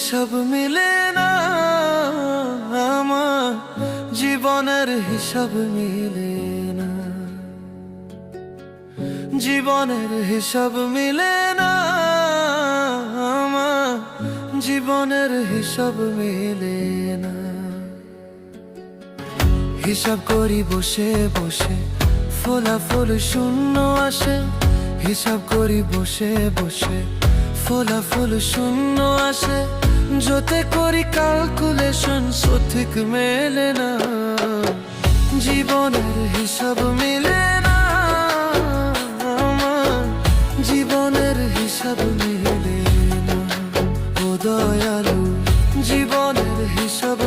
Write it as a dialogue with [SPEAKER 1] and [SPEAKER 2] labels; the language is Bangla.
[SPEAKER 1] হিসাব মিলে না, আমার জীবনের হিসাব মিলে না, জীবনের হিসাব মিলে না, আমার জীবনের হিসাব মিলে না। হিসাব করি বসে বসে, ফলাফল শূন্য আসে। হিসাব করি বসে বসে, ফলাফল শূন্য আসে। যতে করি ক্যালকুলেশন সঠিক মেলে না, জীবনের হিসাব মিলে না, আমার জীবনের হিসাব মিলে না। ও দয়ালু, জীবনের হিসাব